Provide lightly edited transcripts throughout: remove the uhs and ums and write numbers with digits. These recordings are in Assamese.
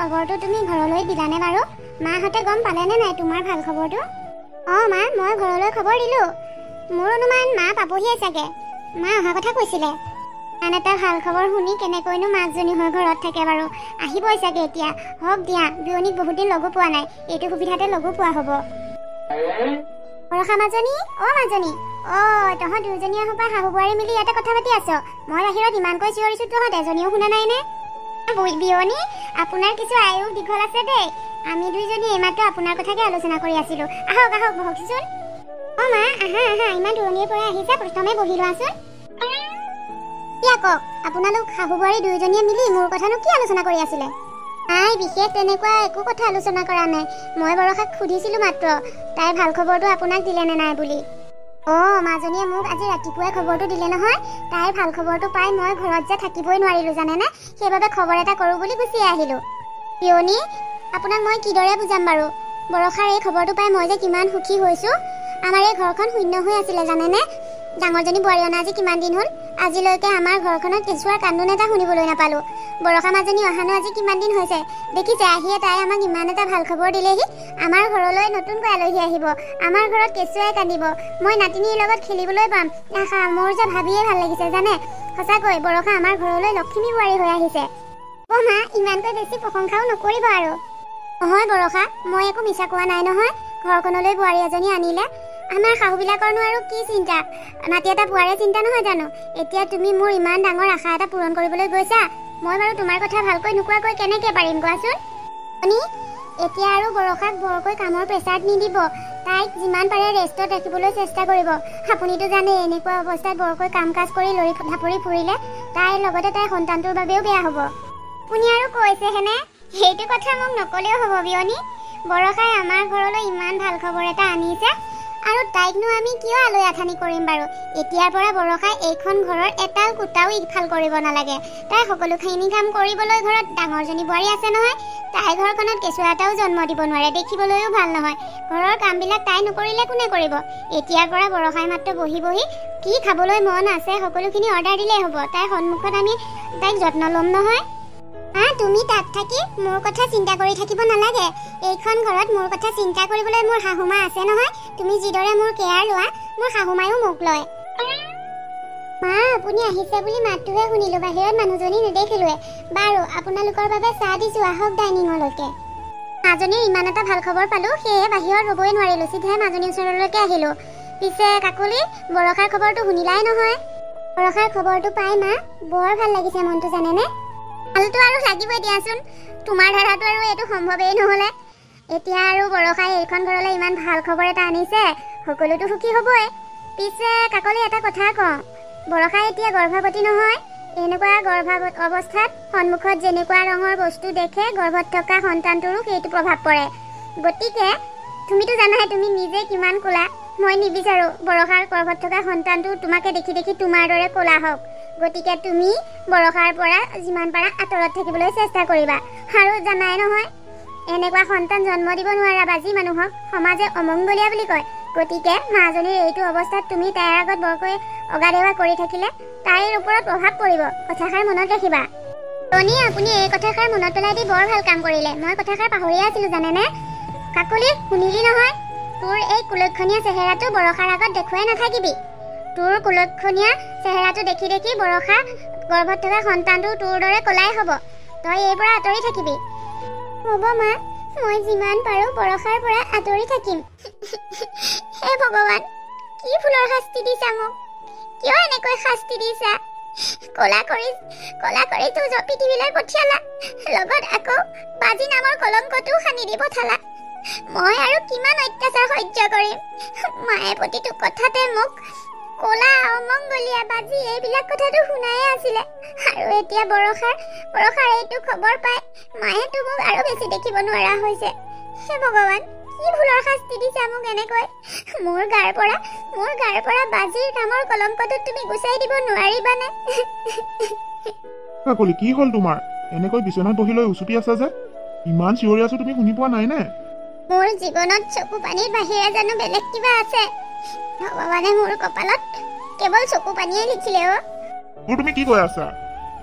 খবৰটো তুমি ঘৰলৈ দিলানে বাৰু? মাহঁতে গম পালেনে নাই তোমাৰ ভাল খবৰটো? মা, মই ঘৰলৈ খবৰ দিলোঁ। মোৰ অনুমান মা পাবহিয়ে চাগে। মা অহা কথা কৈছিলে। আন এটা ভাল খবৰ শুনি কেনেকৈনো মাকজনী হৈ ঘৰত থাকে বাৰু? আহিবই চাগে এতিয়া। হওক দিয়া, বিয়নীক বহুত দিন লগো পোৱা নাই। এইটো সুবিধাতে লগো পোৱা হ'ব। বৰষা মাজনী, মাজনী। তহঁত দুজনীয়ে সোপা শাহু বোৱাৰী মিলি ইয়াতে কথা পাতি আছ। মই বাহিৰত ইমানকৈ চিঞৰিছোঁ, তহঁত এজনীও শুনা নাইনে? বিয়নী, আপোনাৰ কিছু আয়ুস দীঘল আছে দেই। আমি দুইজনী এইমাত্ৰ আপোনাৰ কথাকে আলোচনা কৰি আছিলোঁ। আহক আহক, বহকচোন। মা, আহা আহা, ইমান দূৰণিৰ পৰা আহিছা, প্ৰথমে বহি লোৱাচোন। কি কওক, আপোনালোক শাহু বোৱাৰী দুয়োজনীয়ে মিলি মোৰ কথানো কি আলোচনা কৰি আছিলে? নাই, বিশেষ তেনেকুৱা একো কথা আলোচনা কৰা নাই। মই বৰষাক সুধিছিলোঁ মাত্ৰ, তাইৰ ভাল খবৰটো আপোনাক দিলেনে নাই বুলি। মাজনীয়ে মোক আজি ৰাতিপুৱাই খবৰটো দিলে নহয়। তাইৰ ভাল খবৰটো পাই মই ঘৰত যে থাকিবই নোৱাৰিলোঁ জানেনে? সেইবাবে খবৰ এটা কৰোঁ বুলি গুচি আহিলোঁ। পিয়নী, আপোনাক মই কিদৰে বুজাম বাৰু? বৰষাৰ এই খবৰটো পাই মই যে কিমান সুখী হৈছোঁ। আমাৰ এই ঘৰখন শূন্য হৈ আছিলে জানেনে? ডাঙৰজনী বোৱাৰী অনা আজি কিমান দিন হ'ল। আজিলৈকে আমাৰ ঘৰখনত কেঁচুৱাৰ কান্দোন এটা শুনিবলৈ নাপালোঁ। বৰষা মাজনী অহানো আজি কিমান দিন হৈছে। দেখিছে, আহিয়ে তাই আমাক ইমান এটা ভাল খবৰ দিলেহি। আমাৰ ঘৰলৈ নতুনকৈ আলহী আহিব। আমাৰ ঘৰত কেঁচুৱাই কান্দিব। মই নাতিনীৰ লগত খেলিবলৈ পাম। মোৰ যে ভাবিয়ে ভাল লাগিছে জানে। সঁচাকৈ বৰষা আমাৰ ঘৰলৈ লক্ষ্মী বোৱাৰী হৈ আহিছে। মা, ইমানকৈ বেছি প্ৰশংসাও নকৰিব আৰু। নহয় বৰষা, মই একো মিছা কোৱা নাই নহয়। ঘৰখনলৈ বোৱাৰী এজনী আনিলে আমাৰ শাহুবিলাকৰনো আৰু কি চিন্তা? নাতি এটা পোৱাৰে চিন্তা নহয় জানো? এতিয়া তুমি মোৰ ইমান ডাঙৰ আশা এটা পূৰণ কৰিবলৈ গৈছা। মই বাৰু তোমাৰ কথা ভালকৈ নোকোৱাকৈ কেনেকৈ পাৰিম কোৱাচোন? এতিয়া আৰু বৰষাক বৰকৈ কামৰ প্ৰেছাৰত নিদিব। তাইক যিমান পাৰে ৰেষ্টত ৰাখিবলৈ চেষ্টা কৰিব। আপুনিতো জানে, এনেকুৱা অৱস্থাত বৰকৈ কাম কাজ কৰি লৰি ঢাপৰি ফুৰিলে তাইৰ লগতে তাইৰ সন্তানটোৰ বাবেও বেয়া হ'ব। আপুনি আৰু কৈছেহেনে? সেইটো কথা মোক নকলেও হ'ব বিয়নী। বৰষাই আমাৰ ঘৰলৈ ইমান ভাল খবৰ এটা আনিছে, আৰু তাইকনো আমি কিয় আলৈ আথানি কৰিম বাৰু? এতিয়াৰ পৰা বৰষাই এইখন ঘৰৰ এটাও কুটাও ইফাল কৰিব নালাগে। তাই সকলোখিনি কাম কৰিবলৈ ঘৰত ডাঙৰজনী বোৱাৰী আছে নহয়। তাই ঘৰখনত কেঁচুৱা এটাও জন্ম দিব নোৱাৰে, দেখিবলৈও ভাল নহয়। ঘৰৰ কামবিলাক তাই নকৰিলে কোনে কৰিব? এতিয়াৰ পৰা বৰষাই মাত্ৰ বহি বহি কি খাবলৈ মন আছে সকলোখিনি অৰ্ডাৰ দিলেই হ'ব। তাইৰ সন্মুখত আমি তাইক যত্ন ল'ম নহয়। তুমি তাত থাকি মোৰ কথা চিন্তা কৰি থাকিব নালাগে। এইখন ঘৰত মোৰ কথা চিন্তা কৰিবলৈ মোৰ শাহুমা আছে নহয়। তুমি যিদৰে মোৰ কেয়াৰ লোৱা, মোৰ শাহুমায়ো মোক লয়। মা, আপুনি আহিছে বুলি মাতটোহে শুনিলোঁ, বাহিৰত মানুহজনী নেদেখিলোৱে। বাৰু, আপোনালোকৰ বাবে চাহ দিছোঁ, আহক ডাইনিঙলৈকে। মাজনীৰ ইমান এটা ভাল খবৰ পালোঁ, সেয়ে বাহিৰত ৰ'বই নোৱাৰিলোঁ, চিধাই মাজনীৰ ওচৰলৈকে আহিলোঁ। পিছে কাকলি, বৰষাৰ খবৰটো শুনিলাই নহয়? বৰষাৰ খবৰটো পাই মা বৰ ভাল লাগিছে মনটো জানেনে? ভালটো আৰু লাগিবই দিয়াচোন। তোমাৰ ধাৰাটো আৰু এইটো সম্ভৱেই নহ'লে। এতিয়া আৰু বৰষাই এইখন ঘৰলৈ ইমান ভাল খবৰ এটা আনিছে, সকলোতো সুখী হ'বই। পিছে কাকলি, এটা কথা কওঁ, বৰষাই এতিয়া গৰ্ভৱতী নহয়। এনেকুৱা গৰ্ভৱতী অৱস্থাত সন্মুখত যেনেকুৱা ৰঙৰ বস্তু দেখে, গৰ্ভত থকা সন্তানটোৰো সেইটো প্ৰভাৱ পৰে। গতিকে তুমিতো জানাই, তুমি নিজে কিমান ক'লা। মই নিবিচাৰোঁ বৰষাৰ গৰ্ভত থকা সন্তানটো তোমাকে দেখি দেখি তোমাৰ দৰে ক'লা হওক। গতিকে তুমি বৰষাৰ পৰা যিমান পাৰা আঁতৰত থাকিবলৈ চেষ্টা কৰিবা। আৰু জানাই নহয়, এনেকুৱা সন্তান জন্ম দিব নোৱাৰা বাজি মানুহক সমাজে অমংগলীয়া বুলি কয়। গতিকে মাজনীৰ এইটো অৱস্থাত তুমি তাইৰ আগত বৰকৈ অগাদেৱা কৰি থাকিলে তাইৰ ওপৰত প্ৰভাৱ পৰিব। কথাষাৰ মনত ৰাখিবা। টনি, আপুনি এই কথাষাৰ মনত পেলাই দি বৰ ভাল কাম কৰিলে। মই কথাষাৰ পাহৰিয়ে আছিলোঁ জানেনে? কাকলি, শুনিলি নহয়? তোৰ এই কুলক্ষণীয়া চেহেৰাটো বৰষাৰ আগত দেখুৱাই নাথাকিবি। তোৰ কুলক্ষণীয়া চেহেৰাটো দেখি দেখি বৰষা গৰ্ভত থকা সন্তানটো তোৰ দৰে ক'লাই হ'ব। তই এই পৰা আঁতৰি থাকিবি। হ'ব মা, মই যিমান পাৰোঁ বৰষাৰ পৰা আঁতৰি থাকিম। হে ভগৱান, কি ফুলৰ শাস্তি দিছা মোক? কিয় এনেকৈ শাস্তি দিছা? ক'লা কৰি তোৰ পৃথিৱীলৈ পঠিয়ালা, লগত আকৌ বাজি নামৰ কলংকটোও সানি দি পঠালা। মই আৰু কিমান অত্যাচাৰ সহ্য কৰিম? মায়ে প্ৰতিটো কথাতে মোক ক'লা, অমংগলীয়া, বাজি এইবিলাক কথাটো শুনায়ে আছিলে। আৰু এতিয়া বৰষাৰ এইটো খবৰ পাই মায়েতো মোক আৰু বেছি দেখিব নোৱাৰা হৈছে। হে ভগৱান, কি ভুলৰ শাস্তি দিছা মোক এনেকৈ? মোৰ গাৰ পৰা বাজিৰ নামৰ কলংকটো তুমি গুচাই দিব নোৱাৰিবানে? কাকলি, কি হ'ল তোমাৰ? এনেকৈ বিচনাত বহি লৈ উচুপি আছা যে? ইমান চিঞৰি আছো, তুমি শুনি পোৱা নাই নে? মোৰ জীৱনত চকু পানীৰ বাহিৰে জানো বেলেগ কিবা আছে? ভগৱানে মোৰ কপালত কেৱল চকু পানীয়ে লিখিলে। তুমি কি কৈ আছা?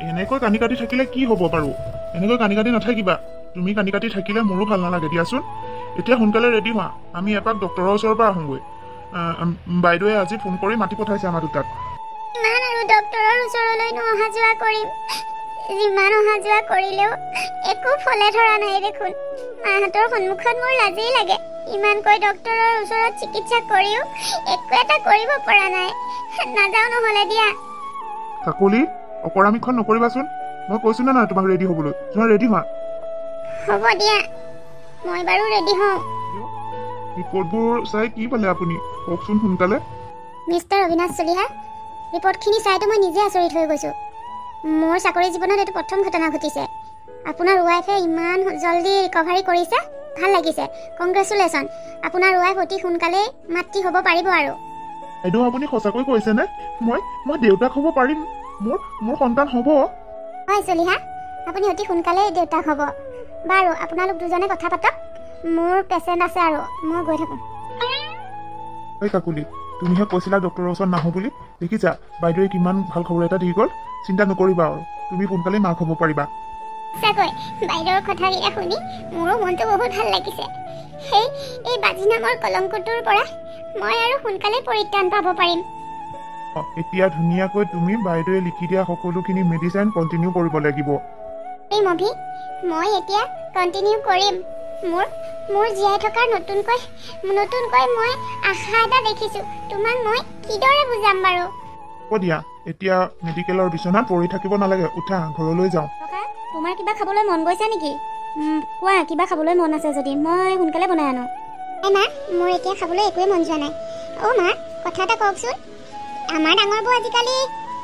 এনেকৈ কান্দি কাটি থাকিলে কি হ'ব বাৰু? এনেকৈ কান্দি কাটি নাথাকিবা। তুমি কান্দি কাটি থাকিলে মোৰো ভাল নালাগে দিয়াচোন। এতিয়া সোনকালে ৰেডি হোৱা, আমি এপাক ডক্টৰৰ ওচৰৰ পৰা আহোঁগৈ। বাইদেৱে আজি ফোন কৰি মাতি পঠাইছে আমাৰ দুটাক। ইমান আৰু ডক্টৰৰ ওচৰলৈনো অহা যোৱা কৰিম, যিমান অহা যোৱা কৰিলেও একো ফলে ধৰা নাই দেখোন। মাহঁতৰ সন্মুখত মোৰ লাজেই লাগে। ইমানকৈ ডক্টৰৰ ওচৰত চিকিৎসা কৰিও একো এটা কৰিব পৰা নাই। নাযাওঁ নহ'লে দিয়া। কাকলি, অকৰামীখন নকৰিবাচোন। মই কৈছো নে নাই তোমাক ৰেডি হ'বলৈ? তোমাৰ ৰেডি হোৱা। হ'ব দিয়া, মই বাৰু ৰেডি হওঁ। ৰিপৰ্টবোৰ চাই কি পালে আপুনি? কওকচোন সোনকালে। মিষ্টাৰ অবিনাশ চলিহা, ৰিপৰ্টখিনি চাইতো মই নিজে আচৰিত হৈ গৈছোঁ। মোৰ চাকৰি জীৱনত এইটো প্ৰথম ঘটনা ঘটিছে। আপোনাৰ ৱাইফে ইমান জল্দি ৰিকভাৰী কৰিছে, ভাল লাগিছে। কংগ্ৰেচুলেশ্যন। আপোনাৰ ৱাইফ অতি সোনকালেই মাতৃ হ'ব পাৰিব আৰু। বাইদেউ, আপুনি সঁচাকৈ কৈছেনে? মই দেউতাক হ'ব পাৰিম? মোৰ সন্তান হ'ব? হয় চলিহা, আপুনি অতি সোনকালেই দেউতাক হ'ব। বাৰু আপোনালোক দুজনে কথা পাতক, মোৰ পেচেণ্ট আছে আৰু মই গৈ থাকোঁ। ঐ কাকলি, তুমিহে কৈছিলা ডক্টৰৰ ওচৰত নাহোঁ বুলি। দেখিছা বাইদেৱে কিমান ভাল খবৰ এটা দি গ'ল। চিন্তা নকৰিবা আৰু, তুমি সোনকালেই মাক হ'ব পাৰিবা। সঁচাকৈ বাইদেউৰ কথাকেইটা শুনি মোৰো মনটো বহুত ভাল লাগিছে। এই বাজি নামৰ কলংকটোৰ পৰা মই আৰু সোনকালে পৰিত্ৰাণ পাব পাৰিম। এতিয়া ধুনীয়াকৈ তুমি বাইদেৱে লিখি দিয়া সকলোখিনি মেডিচিন কণ্টিনিউ কৰিব লাগিব। এই মভি মই এতিয়া কণ্টিনিউ কৰিম। মোৰ জীয়াই থকাৰ নতুনকৈ মই আশা এটা দেখিছোঁ। তোমাক মই কিদৰে বুজাম বাৰু? হ'ব দিয়া, এতিয়া মেডিকেলৰ বিচনাত পৰি থাকিব নালাগে। উঠা, ঘৰলৈ যাওঁ। তোমাৰ কিবা খাবলৈ মন গৈছে নেকি? কোৱা, কিবা খাবলৈ মন আছে যদি মই সোনকালে বনাই আনো। এই মা, মোৰ এতিয়া খাবলৈ একোৱেই মন যোৱা নাই। অ' মা, কথা এটা কওকচোন। আমাৰ ডাঙৰবোৰ আজিকালি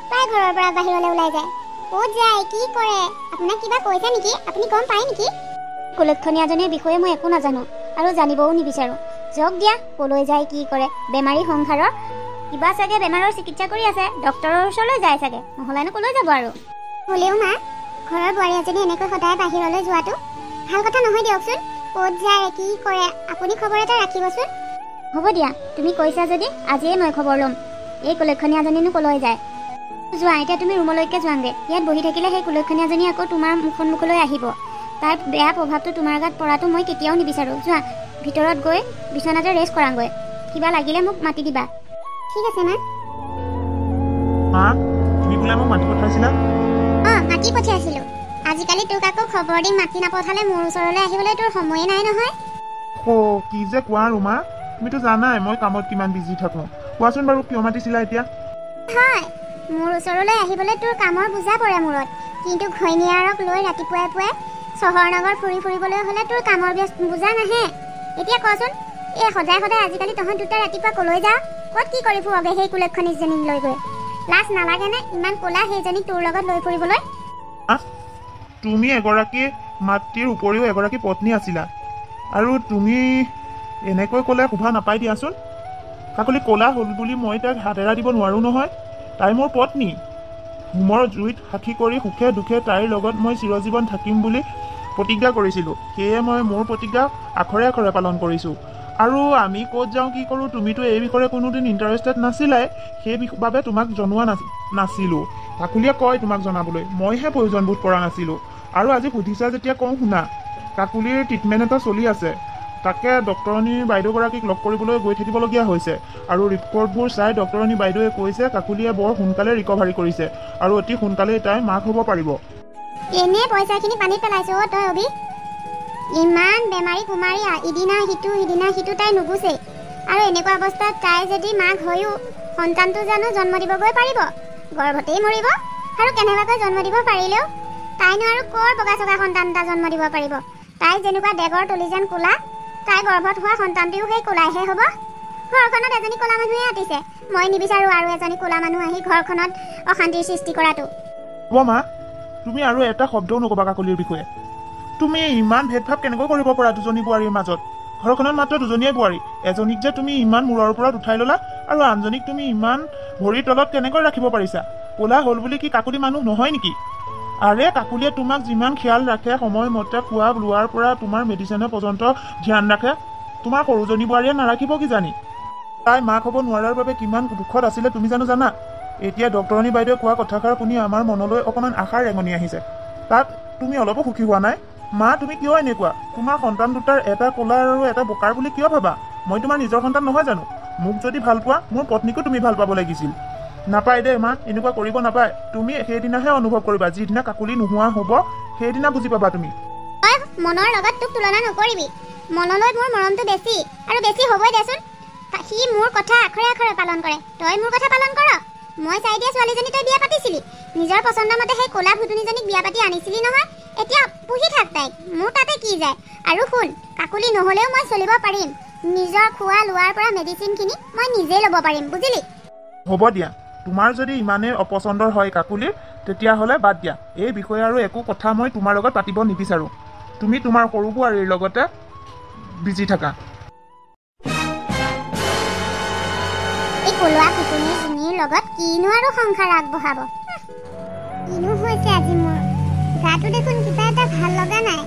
প্ৰায় ঘৰৰ পৰা বাহিৰলৈ ওলাই যায়। ক'ত যায়, কি কৰে, আপোনাক কিবা কৈছে নেকি? আপুনি গম পায় নেকি? কুলক্ষণীয়াজনীৰ বিষয়ে মই একো নাজানো আৰু জানিবও নিবিচাৰোঁ। যাওক দিয়া, ক'লৈ যায়, কি কৰে। বেমাৰী সংসাৰৰ কিবা চাগে বেমাৰৰ চিকিৎসা কৰি আছে, ডক্টৰৰ ওচৰলৈ যায় চাগে, নহ'লেনো ক'লৈ যাব আৰু। হ'লেও মা, ঘৰৰ বোৱাৰী এজনী এনেকৈ সদায় বাহিৰলৈ যোৱাটো ভাল কথা নহয় দিয়কচোন। ক'ত যায়, কি কৰে, আপুনি খবৰ এটা ৰাখিবচোন। হ'ব দিয়া, তুমি কৈছা যদি আজিয়ে মই খবৰ ল'ম। এই কুলক্ষণীয়াজনীনো ক'লৈ যায়। যোৱা, এতিয়া তুমি ৰুমলৈকে যোৱাংগে। ইয়াত বহি থাকিলে সেই কুলক্ষণীয়াজনী আকৌ তোমাৰ সন্মুখলৈ আহিব। তাইৰ বেয়া প্ৰভাৱটো তোমাৰ গাত পৰাটো মই কেতিয়াও নিবিচাৰোঁ। যোৱা, ভিতৰত গৈ বিচনাতে ৰেষ্ট কৰাংগৈ। কিবা লাগিলে মোক মাতি দিবা। ঠিক আছে মা। মা, তুমি বোলে মোক মাতি পঠাইছিলা? মাতি পঠিয়াইছিলোঁ। আজিকালি তোক আকৌ খবৰ দি মাতি নপঠালে মোৰ ওচৰলৈ আহিবলৈ তোৰ সময়ে নাই নহয়। কি যে কোৱা ৰুমা, তুমিতো জানাই মই কামত কিমান বিজি থাকোঁ। কোৱাচোন বাৰু, কিয় মাতিছিলা এতিয়া? হয়, মোৰ ওচৰলৈ আহিবলৈ তোৰ কামৰ বোজা পৰে মূৰত। কিন্তু ঘৈণীয়েৰক লৈ ৰাতিপুৱাই পুৱাই চহৰ নগৰ ফুৰিবলৈ হ'লে তোৰ কামৰ বোজা নাহে। এতিয়া কচোন, এই সদায় আজিকালি তহঁত দুটা ৰাতিপুৱা ক'লৈ যা? ক'ত কি কৰি ফুৰগে সেই কুলক্ষণীজনীক লৈ গৈ? লাজ নালাগেনে ইমান ক'লা সেইজনীক তোৰ লগত লৈ ফুৰিবলৈ? তুমি এগৰাকী মাতৃৰ উপৰিও এগৰাকী পত্নী আছিলা, আৰু তুমি এনেকৈ ক'লে শোভা নাপাই দিয়াচোন। কাকলি ক'লা হ'ল বুলি মই তাক হাতেৰা দিব নোৱাৰোঁ নহয়। তাই মোৰ পত্নী। হোমৰ জুইত সাক্ষী কৰি সুখে দুখে তাইৰ লগত মই চিৰজীৱন থাকিম বুলি প্ৰতিজ্ঞা কৰিছিলোঁ। সেয়ে মই মোৰ প্ৰতিজ্ঞা আখৰে আখৰে পালন কৰিছোঁ। আৰু আমি ক'ত যাওঁ, কি কৰোঁ, তুমিতো এই বিষয়ে কোনোদিন ইণ্টাৰেষ্টেড নাছিলাই। সেইবাবে তোমাক জনোৱা নাছিলোঁ। কাকলিয়ে কয় তোমাক জনাবলৈ, মইহে প্ৰয়োজনবোধ কৰা নাছিলোঁ। আৰু আজি সুধিছা যেতিয়া কওঁ শুনা। কাকলিৰ ট্ৰিটমেণ্ট এটা চলি আছে, তাকে ডক্টৰণী বাইদেউগৰাকীক লগ কৰিবলৈ গৈ থাকিবলগীয়া হৈছে। আৰু ৰিপৰ্টবোৰ চাই ডক্টৰণী বাইদেৱে কৈছে কাকলিয়ে বৰ সোনকালে ৰিকভাৰী কৰিছে আৰু অতি সোনকালেই তাই মাক হ'ব পাৰিব। এনে পইচাখিনি পানীত পেলাইছ তই অভি। ইমান বেমাৰী কুমাৰী, ইদিনা সিটো তাই নুগুচেই। আৰু এনেকুৱা অৱস্থাত তাই যদি মাক হৈও সন্তানটো জানো জন্ম দিবগৈ পাৰিব? গৰ্ভতেই মৰিব। আৰু কেনেবাকৈ জন্ম দিব পাৰিলেও তাইনো আৰু ক'ৰ বগা চগা সন্তান এটা জন্ম দিব পাৰিব? তাই যেনেকুৱা ডেগৰ তুলি যেন ক'লা, তাই গৰ্ভত হোৱা সন্তানটোও সেই ক'লাইহে হ'ব। ঘৰখনত এজনী ক'লা মানুহে আতিছে। মই নিবিচাৰোঁ আৰু এজনী ক'লা মানুহ আহি ঘৰখনত অশান্তিৰ সৃষ্টি কৰাটো। হ'ব মা, তুমি আৰু এটা শব্দও নক'বা কাকলিৰ বিষয়ে। তুমি ইমান ভেদভাৱ কেনেকৈ কৰিব পাৰা দুজনী বোৱাৰীৰ মাজত? ঘৰখনত মাত্ৰ দুজনীয়ে বোৱাৰী। এজনীক যে তুমি ইমান মূৰৰ ওপৰত উঠাই ল'লা, আৰু আনজনীক তুমি ইমান ভৰিৰ তলত কেনেকৈ ৰাখিব পাৰিছা? ক'লা হ'ল বুলি কি কাকলি মানুহ নহয় নেকি? আৰে কাকলিয়ে তোমাক যিমান খেয়াল ৰাখে, সময়মতে খোৱা লোৱাৰ পৰা তোমাৰ মেডিচিনৰ পৰ্যন্ত ধ্যান ৰাখে, তোমাৰ সৰুজনী বোৱাৰীয়ে নাৰাখিব কি জানি? তাই মাক হ'ব নোৱাৰাৰ বাবে কিমান দুখত আছিলে তুমি জানা? এতিয়া ডক্টৰণী বাইদেৱে কোৱা কথাষাৰ শুনি আমাৰ মনলৈ অকণমান আশাৰ ৰেঙনি আহিছে। তাত তুমি অলপো সুখী হোৱা নাই? মা তুমি কিয় এনেকুৱা? তোমাৰ সন্তান দুটাৰ এটা ক'লা আৰু এটা বোকাৰ বুলি কিয় ভাবা? মই তোমাৰ নিজৰ সন্তান নহয় জানো? মোক যদি ভাল পোৱা মোৰ পত্নীকো তুমি ভাল পাব লাগিছিল। নাপায় দেই মা, এনেকুৱা কৰিব নাপায়। তুমি সেইদিনাহে অনুভৱ কৰিবা, যিদিনা কাকুলি নোহোৱা হ'ব সেইদিনা বুজি পাবা তুমি। তই মনৰ লগত তোক তুলনা নকৰিবি। মনলৈ মোৰ মৰমটো বেছি আৰু বেছি হ'বই দেচোন। সি মোৰ কথা আখৰে আখৰে পালন কৰে, তই মোৰ কথা পালন কৰ। মই চাই দিয়া ছোৱালীজনী তই বিয়া পাতিছিলি, নিজৰ পচন্দ মতে সেই ক'লা ভুতুনিজনীক বিয়া পাতি আনিছিলি নহয়। এতিয়া পুহি থাক তাইক, মোৰ তাতে কি যায়। আৰু শুন, কাকুলি নহ'লেও মই চলিব পাৰিম। নিজৰ খোৱা লোৱাৰ পৰা মেডিচিনখিনি মই নিজেই ল'ব পাৰিম, বুজিলি? হ'ব দিয়া, তোমাৰ যদি ইমানেই অপচন্দৰ হয় কাকুলিৰ, তেতিয়াহ'লে বাদ দিয়া। এই বিষয়ে আৰু একো কথা মই তোমাৰ লগত পাতিব নিবিচাৰোঁ। তুমি তোমাৰ সৰু বোৱাৰীৰ লগতে বিজি থাকা। এই কলোৱা ভুতুনিজনীৰ লগত কিনো আৰু সংসাৰ আগবঢ়াব? কিনো হৈছে আজি মোৰ? গাটো দেখোন কিবা এটা ভাল লগা নাই।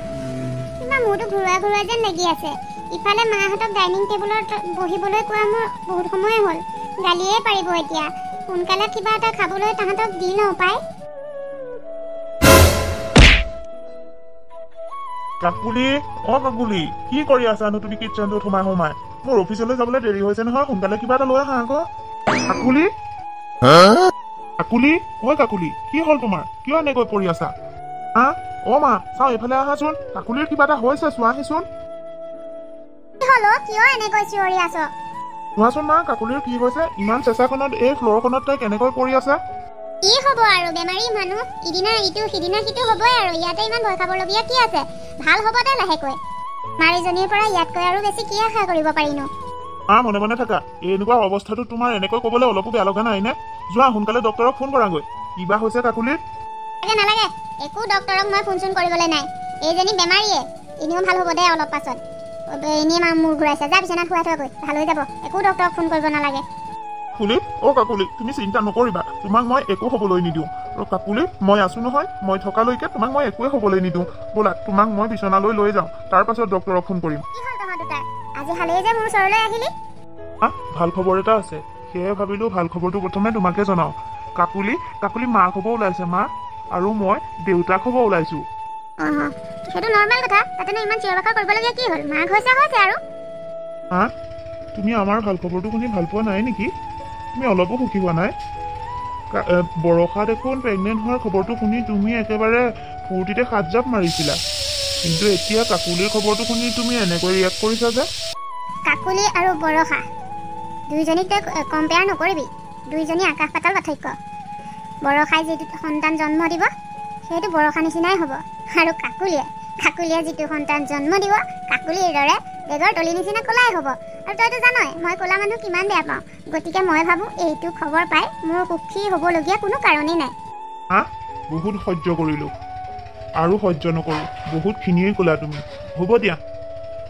কিবা মূৰটো ঘূৰোৱা ঘূৰোৱা যেন লাগি আছে। ইফালে মাহঁতক ডাইনিং টেবুলত বহিবলৈ কোৱা মোৰ বহুত সময়ে হ'ল। গালিয়ে পাৰিব এতিয়া। সোনকালে কিবা এটা খাবলৈ তাহাঁতক দি লওঁ পাই। কাকুলি, কাকুলি, কি কৰি আছানো তুমি কিটচেনটোত সোমাই? মোৰ অফিচলৈ যাবলৈ দেৰি হৈছে নহয়, সোনকালে কিবা এটা লৈ আহা আকৌ। কাকুলি, কাকুলি, কাকুলি, কি হ'ল তোমাৰ? কিয় এনেকৈ পৰি আছা? মা, চাওঁ এইফালে আহাচোন। কাকুলিৰ কিবা এটা হৈছে, চোৱাহিচোন। কিয় এনেকৈ চিঞৰি আছ? চোৱাচোন মা, কাকুলিৰ কি হৈছে? ইমান চেঁচাখনত এই ফ্ল'ৰখনত তাই কেনেকৈ পৰি আছে? কি হ'ব আৰু, বেমাৰী মানুহ, ইদিনা ইটো সিদিনা সিটো হ'বই আৰু। ইয়াতে ইমান ভয় খাবলগীয়া কি আছে? ভাল হ'ব দে লাহেকৈ। মাৰীজনীৰ পৰা ইয়াতকৈ আৰু বেছি কি আশা কৰিব পাৰিনো? মনে মনে থাকা। এনেকুৱা অৱস্থাটো তোমাৰ এনেকৈ ক'বলৈ অলপো বেয়া লগা নাই নে? যোৱা সোনকালে ডক্তৰক ফোন কৰাগৈ। কিবা হৈছে কাকুলিৰ? নালাগে, একো ডক্তৰক মই ফোন চোন কৰিবলৈ নাই। এইজনী বেমাৰীয়ে, এনেও ভাল হ'ব দে অলপ পাছত। এনেই মূৰ ঘূৰাইছে, যা বিচনাত শুৱাই থৈ গৈ, ভাল হৈ যাব। একো ডক্তৰক ফোন কৰিব নালাগে। কাকুলি, তুমি চিন্তা নকৰিবা, তোমাক মই একো হ'বলৈ নিদিওঁ। কাকুলি, মই আছো নহয়, মই থকালৈকে তোমাক মই একোৱে হ'বলৈ নিদিওঁ। ব'লা, তোমাক মই বিচনালৈ লৈ যাওঁ, তাৰ পাছত ডক্তৰক ফোন কৰিম। আজি হালেই যে মোৰ ওচৰলৈ আহিলি? ভাল খবৰ এটা আছে, সেয়ে ভাবিলো ভাল খবৰটো প্ৰথমে তোমাকে জনাওঁ। কাকুলি মাক হ'ব ওলাইছে, মা, আৰু মই দেউতাক হ'ব ওলাইছো। সেইটো নৰ্মেল কথা, তাতেনো ইমান চিঞৰ বাখৰ কৰিবলগীয়া কি হ'ল? মাক হৈছে আৰু। তুমি আমাৰ ভাল খবৰটো শুনি ভাল পোৱা নাই নেকি? তুমি অলপো সুখী হোৱা নাই? বৰষা দেখোন প্ৰেগনেণ্ট হোৱাৰ খবৰটো শুনি তুমি একেবাৰে ফূৰ্তিতে সাত জাপ মাৰিছিলা, কিন্তু এতিয়া কাকুলিৰ খবৰটো শুনি তুমি এনেকৈ ৰিয়েক্ট কৰিছা যে? কাকুলি আৰু বৰষা দুইজনীক তই কম্পেয়াৰ নকৰিবি। দুইজনী আকাশ পাতাল পাৰ্থক্য। বৰষাই যিটো সন্তান জন্ম দিব সেইটো বৰষা নিচিনাই হ'ব, আৰু কাকুলিয়ে যিটো সন্তান জন্ম দিব কাকুলিৰ দৰে বেগৰ তলি নিচিনা ক'লাই হ'ব। আৰু তইতো জানই মই ক'লা মানুহ কিমান বেয়া পাওঁ, গতিকে মই ভাবোঁ এইটো খবৰ পাই মোৰ সুখী হ'বলগীয়া কোনো কাৰণেই নাই। বহুত সহ্য কৰিলোঁ আৰু সহ্য নকৰোঁ, বহুতখিনিয়ে ক'লা তুমি। হ'ব দিয়া,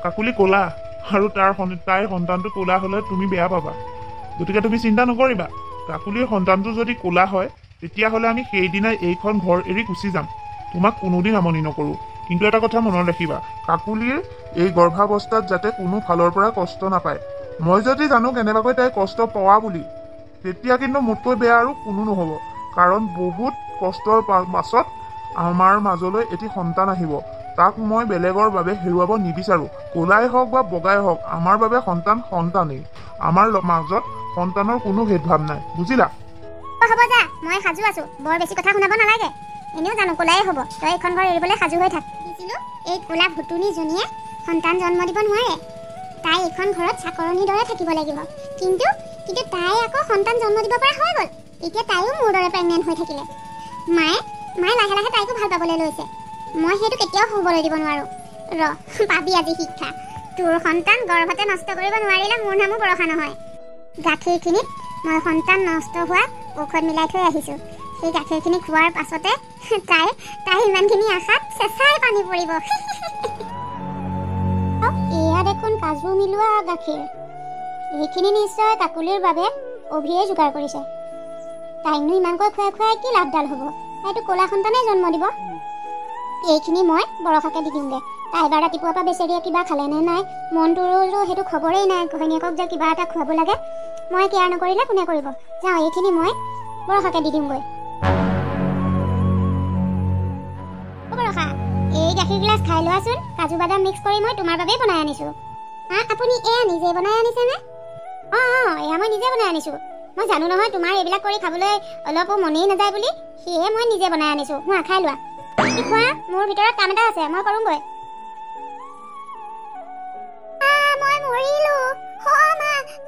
কাকুলি ক'লা আৰু তাইৰ সন্তানটো ক'লা হ'লে তুমি বেয়া পাবা, গতিকে তুমি চিন্তা নকৰিবা। কাকুলিৰ সন্তানটো যদি ক'লা হয় তেতিয়াহ'লে আমি সেইদিনাই এইখন ঘৰ এৰি গুচি যাম, তোমাক কোনোদিন আমনি নকৰোঁ। কিন্তু এটা কথা মনত ৰাখিবা, কাকুলিৰ এই গৰ্ভাৱস্থাত যাতে কোনো ফালৰ পৰা কষ্ট নাপায়। মই যদি জানো কেনেবাকৈ তাই কষ্ট পোৱা বুলি, তেতিয়া কিন্তু মোতকৈ বেয়া আৰু কোনো নহ'ব, কাৰণ বহুত কষ্টৰ পাছত আমাৰ মাজলৈ এটি সন্তান আহিব। তাক মই বেলেগৰ বাবে হেৰুৱাব নিবিচাৰোঁ। ক'লাই হওক বা বগাই হওক, আমাৰ বাবে সন্তানেই। আমাৰ মাজত সন্তানৰ কোনো ভেদভাৱ নাই, বুজিলা? হ'ব যা, মই সাজু আছো, বৰ বেছি কথা শুনাব নালাগে। এনেও জানো ক'লাই হ'ব, তই এইখন ঘৰ এৰিবলৈ সাজু হৈ থাক। এই ক'লা ভুতুনিজনীয়ে সন্তান জন্ম দিব নোৱাৰে, তাই এইখন ঘৰত চাকৰণিৰ দৰে থাকিব লাগিব। কিন্তু তাই আকৌ সন্তান জন্ম দিব পৰা হৈ গ'ল। এতিয়া তাইও মোৰ দৰে প্ৰেগনেণ্ট হৈ থাকিলে। মায়ে লাহে লাহে তাইকো ভাল পাবলৈ লৈছে। মই সেইটো কেতিয়াও হ'বলৈ দিব নোৱাৰোঁ। পাবি আজি শিক্ষা। তোৰ সন্তান গৰ্ভতে নষ্ট কৰিব নোৱাৰিলে মোৰ নামো বৰষা নহয়। গাখীৰখিনিত মই সন্তান নষ্ট হোৱা ঔষধ মিলাই থৈ আহিছোঁ। সেই গাখীৰখিনি খোৱাৰ পাছতে তাই ইমানখিনি আশাত চেঁচাই পানী পৰিব। এয়া দেখোন কাজু মিলোৱা গাখীৰ। এইখিনি নিশ্চয় কাকুলিৰ বাবে অভিয়ে যোগাৰ কৰিছে। তাইকনো ইমানকৈ খুৱাই কি লাভডাল হ'ব? তাইতো ক'লা সন্তানেই জন্ম দিব। এইখিনি মই বৰষাকে দি দিমগৈ। তাই এবাৰ ৰাতিপুৱাৰ পৰা বেচেৰীয়ে কিবা খালেনে নাই, মনটোৰো সেইটো খবৰেই নাই। ঘৈণীয়েকক যে কিবা এটা খুৱাব লাগে, মই কেয়াৰ নকৰিলে কোনে কৰিব? যাওঁ, এইখিনি মই বৰষাকে দি দিমগৈ। বৰষা, এই গাখীৰ দুগিলাচ খাই লোৱাচোন। কাজু বাদাম মিক্স কৰি মই তোমাৰ বাবেই বনাই আনিছোঁ। মা আপুনি এয়া নিজে বনাই আনিছেনে? অঁ এয়া মই নিজে বনাই আনিছোঁ। মই জানো নহয় তোমাৰ এইবিলাক কৰি খাবলৈ অলপো মনেই নাযায় বুলি, সেয়ে মই নিজে বনাই আনিছোঁ। মই খাই লোৱা। কি খোৱা? মোৰ ভিতৰত কাম এটা আছে, মই কৰোঁগৈ। মই মৰিলোঁ।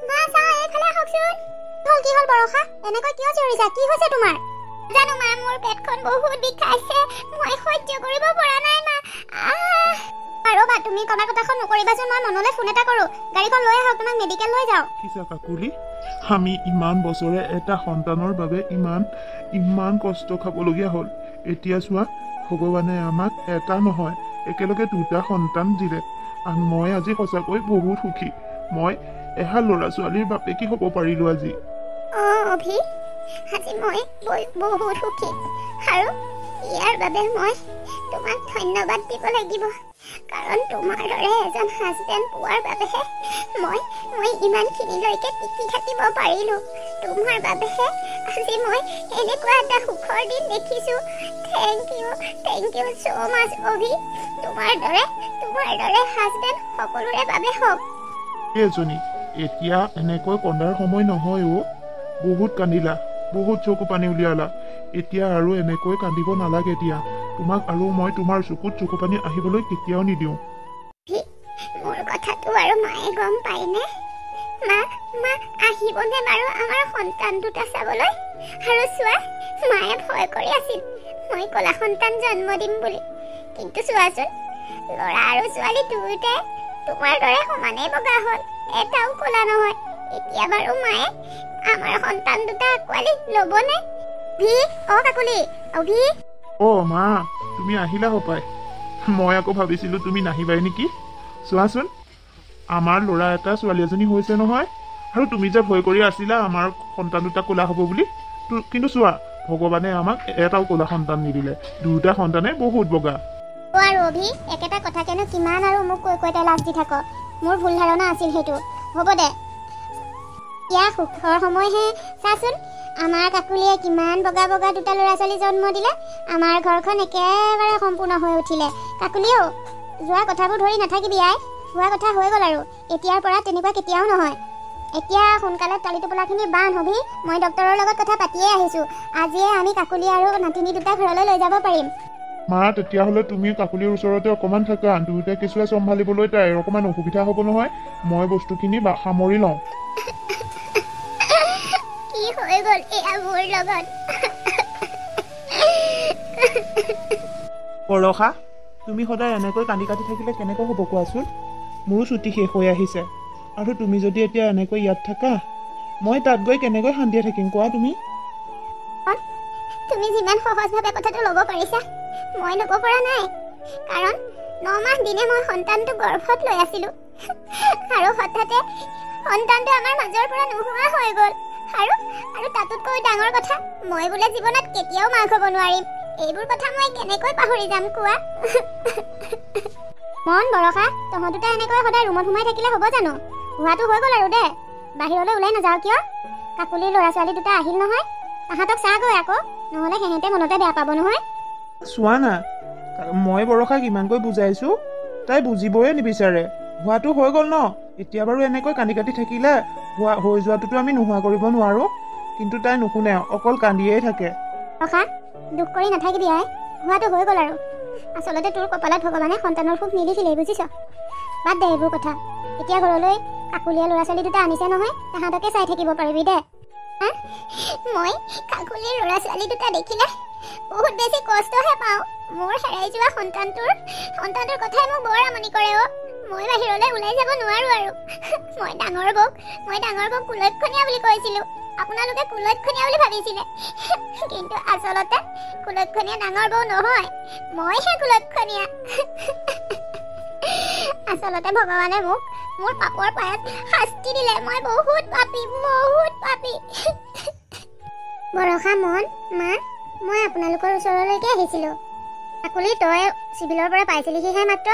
মা চা এইফালে আহকচোন। কি হ'ল বৰষা? এনেকৈ কিয় চিঞৰিছা? কি হৈছে তোমাৰ? জানো মা, মোৰ পেটখন বহুত বিষাইছে। মই সহ্য কৰিব পৰা নাই মা। ৰ'বা, তুমি কণা কথাখন নকৰিবাচোন। মই মনলৈ ফোন এটা কৰোঁ। গাড়ীখন লৈ আহক, তোমাক মেডিকেল লৈ যাওঁ। কিছা কাকুলি, আমি ইমান বছৰে এটা সন্তানৰ বাবে ইমান কষ্ট খাবলগীয়া হ'ল। এতিয়া চোৱা, ভগৱানে আমাক এটা নহয় একেলগে দুটা সন্তান দিলে। মই আজি সঁচাকৈ বহুত সুখী। মই এহাল ল'ৰা ছোৱালীৰ বাপেকি হ'ব পাৰিলোঁ আজি। অভি, আজি মই বহুত সুখী, আৰু ইয়াৰ বাবে মই তোমাক ধন্যবাদ দিব লাগিব। কাৰণ তোমাৰ দৰে এজন হাজবেণ্ড পোৱাৰ বাবেহে মই ইমানখিনিলৈকে টিকি থাকিব পাৰিলোঁ। তোমাৰ বাবেহে আজি মই এনেকুৱা এটা সুখৰ দিন দেখিছোঁ। থেংক ইউ ছ' মাছ অভি। তোমাৰ দৰে হাজবেণ্ড সকলোৰে বাবে হওক। এজনী এতিয়া এনেকৈ কন্দাৰ সময় নহয় অ'। বহুত কান্দিলা, বহুত চকু পানী উলিয়ালা। এতিয়া আৰু এনেকৈ কান্দিব নালাগে দিয়া। তোমাক আৰু মই তোমাৰ চকুত চকু পানী আহিবলৈ কেতিয়াও নিদিওঁ। মোৰ কথাটো আৰু মায়ে গম পায়নে? মা আহিবনে বাৰু আমাৰ সন্তান দুটা চাবলৈ? আৰু চোৱা, মায়ে ভয় কৰি আছিল মই কলা সন্তান জন্ম দিম বুলি। কিন্তু চোৱাচোন, ল'ৰা আৰু ছোৱালী দুয়োটাই তোমাৰ দৰে সমানেই বগা হ'ল, এটাও কলা নহয়। এতিয়া বাৰু মায়ে আমাৰ সন্তান দুটা আঁকোৱালি ল'বনে? কাকুলি, অভি। মা, তুমি আহিলা হপাই। মই আকৌ ভাবিছিলো তুমি নাহিবাই নেকি। চোৱাচোন, আমাৰ ল'ৰা এটা ছোৱালী এজনী হৈছে নহয়। আৰু তুমি যে ভয় কৰি আছিলা আমাৰ সন্তান দুটা ক'লা হ'ব বুলি, কিন্তু চোৱা, ভগৱানে আমাক এটাও ক'লা সন্তান নিদিলে। দুটা সন্তানে বহুত বগা। আৰু অভি, একেটা কথাকেনো কিমান আৰু মোক কৈ লাজ দি থাক। মোৰ ভুল ধাৰণা আছিল সেইটো। হ'ব দে, এতিয়া সুখৰ সময়হে। চাচোন, আমাৰ কাকুলিয়ে কিমান বগা দুটা ল'ৰা ছোৱালী জন্ম দিলে। আমাৰ ঘৰখন একেবাৰে সম্পূৰ্ণ হৈ উঠিলে। কাকুলিও, যোৱা কথাবোৰ ধৰি নাথাকিবি আই। হোৱা কথা হৈ গ'ল আৰু এতিয়াৰ পৰা তেনেকুৱা কেতিয়াও নহয়। এতিয়া সোনকালে টালি টোপোলাখিনি বান্ধ হবি। মই ডক্তৰৰ লগত কথা পাতিয়ে আহিছোঁ। আজিয়ে আমি কাকুলি আৰু নাতিনী দুটা ঘৰলৈ লৈ যাব পাৰিম। মা, তেতিয়াহ'লে তুমি কাকুলিৰ ওচৰতে অকণমান থাকা। দুয়োটা কেঁচুৱাই চম্ভালিবলৈ তাইৰ অকণমান অসুবিধা হ'ব নহয়। মই বস্তুখিনি সামৰি লওঁ। কি হৈ গ'ল এয়া মোৰ লগত? বৰষা, তুমি সদায় এনেকৈ কান্দি কাটি থাকিলে কেনেকৈ হ'ব কোৱাচোন? মোৰো ছুটি শেষ হৈ আহিছে, আৰু তুমি যদি এতিয়া এনেকৈ ইয়াত থাকা, মই তাত গৈ কেনেকৈ শান্তিয়ে থাকিম কোৱা তুমি? তুমি যিমান সহজভাৱে কথাটো ল'ব পাৰিছা, মই ল'ব পৰা নাই। কাৰণ 9 মাহ দিনে মই সন্তানটো গৰ্ভত লৈ আছিলোঁ, আৰু হঠাতে সন্তানটো আমাৰ মাজৰ পৰা নোহোৱা হৈ গ'ল। আৰু তাতোতকৈ ডাঙৰ কথা, মই বোলে জীৱনত কেতিয়াও মাক হ'ব নোৱাৰিম। এইবোৰ কথা মই কেনেকৈ পাহৰি যাম কোৱা? মন, বৰষা, তহঁত দুটা এনেকৈ সদায় ৰুমত সোমাই থাকিলে হ'ব জানো? হোৱাটো হৈ গ'ল আৰু দে। বাহিৰলৈ ওলাই নাযাওঁ কিয়? কাকুলিৰ ল'ৰা ছোৱালী দুটা আহিল নহয়, তাহাঁতক চাগৈ আকৌ, নহ'লে সিহঁতে মনতে বেয়া পাব নহয়। চোৱা না, মই বৰষাক ইমানকৈ বুজাইছোঁ, তাই বুজিবই নিবিচাৰে। হোৱাটো হৈ গ'ল ন, এতিয়া বাৰু এনেকৈ কান্দি কাটি থাকিলে হৈ যোৱাটোতো আমি নোহোৱা কৰিব নোৱাৰোঁ। কিন্তু তাই নুশুনে, অকল কান্দিয়েই থাকে। বৰষা, দুখ কৰি নাথাকিবি আই। হোৱাটো হৈ গ'ল আৰু। আচলতে তোৰ কপালত ভগৱানে সন্তানৰ সুখ নিলিখিলেই, বুজিছ? বাদ দে এইবোৰ কথা। এতিয়া ঘৰলৈ কাকুলিয়া ল'ৰা ছোৱালী দুটা আনিছে নহয়, তাহাঁতকে চাই থাকিব পাৰিবি দে। মই কাকুলিৰ ল'ৰা ছোৱালী দুটা দেখিলে বহুত বেছি কষ্টহে পাওঁ। মোৰ হেৰাই যোৱা সন্তানটোৰ কথাই মোক বৰ আমনি কৰে অ'। মই বাহিৰলৈ ওলাই যাব নোৱাৰোঁ আৰু। মই ডাঙৰ বৌক কুলক্ষণীয়া বুলি কৈছিলোঁ। আপোনালোকে কুলক্ষণীয়া বুলি ভাবিছিলে, কিন্তু আচলতে কুলক্ষণীয়া ডাঙৰ বৌ নহয়, মইহে কুলক্ষণীয়া। আচলতে ভগৱানে মোক মোৰ পাপৰ পায়ত শাস্তি দিলে। মই বহুত পাপী। বৰষা, মন, মা, মই আপোনালোকৰ ওচৰলৈকে আহিছিলোঁ। কাকুলি, তই চিভিলৰ পৰা পাইছিলিহিহে মাত্ৰ।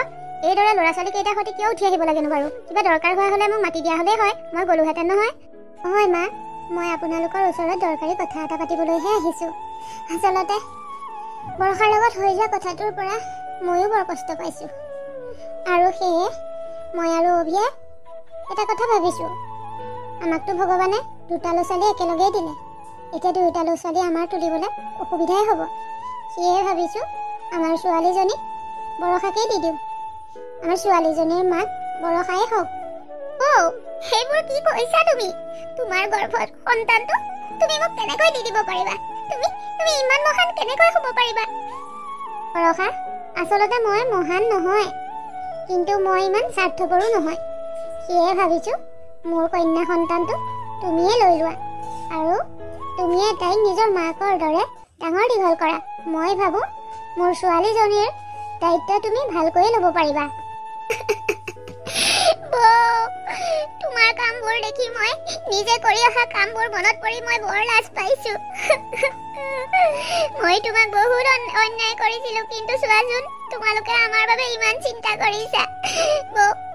এইদৰে ল'ৰা ছোৱালী কেইটাৰ সৈতে কিয় উঠি আহিব লাগেনো বাৰু? কিবা দৰকাৰ হোৱা হ'লে মোক মাতি দিয়া হ'লেই হয়, মই গ'লোহেঁতেন নহয়। হয় মা, মই আপোনালোকৰ ওচৰত দৰকাৰী কথা এটা পাতিবলৈহে আহিছোঁ। আচলতে বৰষাৰ লগত হৈ যোৱা কথাটোৰ পৰা ময়ো বৰ কষ্ট পাইছোঁ। আৰু সেয়ে মই আৰু অভিয়ে এটা কথা ভাবিছোঁ, আমাকতো ভগৱানে দুটা ল'ৰা ছোৱালী একেলগেই দিলে, এতিয়া দুয়োটা ল'ৰা ছোৱালী আমাৰ তুলিবলৈ অসুবিধাই হ'ব। সেয়ে ভাবিছোঁ আমাৰ ছোৱালীজনীক বৰষাকেই দি দিওঁ, আমাৰ ছোৱালীজনীৰ মাক বৰষাই হওক। সেইবোৰ কি কৈছা তুমি? তোমাৰ গৰ্ভত সন্তানটো তুমি মোক কেনেকৈ দি দিব পাৰিবা? তুমি ইমান মহান কেনেকৈ হ'ব পাৰিবা? বৰষা, আচলতে মই মহান নহয়, কিন্তু মই ইমান স্বাৰ্থপৰো নহয়। সেয়ে ভাবিছোঁ মোৰ কন্যা সন্তানটো তুমিয়ে লৈ লোৱা, আৰু তুমিয়ে তাইক নিজৰ মাকৰ দৰে ডাঙৰ দীঘল কৰা। মই ভাবোঁ মোৰ ছোৱালীজনীৰ দায়িত্ব তুমি ভালকৈয়ে ল'ব পাৰিবা। তোমাৰ কামবোৰ দেখি মই নিজে কৰি অহা কামবোৰ মনত পৰি মই বৰ লাজ পাইছোঁ। মই তোমাক বহুত অন্যায় কৰিছিলোঁ, কিন্তু চোৱাচোন তোমালোকে আমাৰ বাবে ইমান চিন্তা কৰিছা।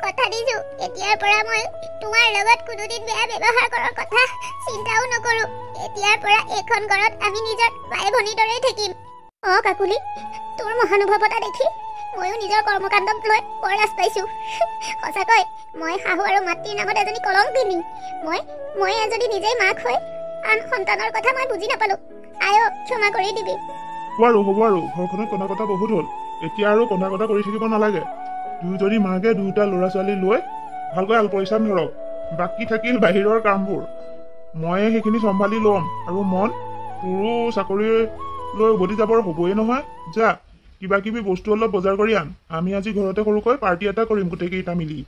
কথা দিছোঁ, এতিয়াৰ পৰা মই তোমাৰ লগত কোনোদিন বেয়া ব্যৱহাৰ কৰাৰ কথা চিন্তাও নকৰোঁ। এতিয়াৰ পৰা এইখন ঘৰত আমি নিজৰ ভাই ভনীৰ দৰেই থাকিম। কাকুলি, তোৰ মহানুভৱতা দেখি ময়ো নিজৰ কৰ্মকাণ্ডক লৈ বৰ লাজ পাইছোঁ। সঁচাকৈ মই শাহু আৰু মাতৃৰ নামত এজনী কলংকিনী। মই এজনী নিজেই মাক হৈ আন সন্তানৰ কথা মই বুজি নাপালোঁ। ক্ষমা কৰি দিবি। হ'ব আৰু ঘৰখনত কন্দা কটা বহুত হ'ল, এতিয়া আৰু কন্দা কটা কৰি থাকিব নালাগে। দুয়োজনী মাকে দুয়োটা ল'ৰা ছোৱালী লৈ ভালকৈ আলপৈচান ধৰক। বাকী থাকিল বাহিৰৰ কামবোৰ, ময়ে সেইখিনি চম্ভালি ল'ম। আৰু তোৰো চাকৰি লৈ উভতি যাবৰ হ'বই নহয়। যা, কিবা কিবি বস্তু অলপ বজাৰ কৰি আন। আমি আজি ঘৰতে সৰুকৈ পাৰ্টি এটা কৰিম গোটেইকেইটা মিলি।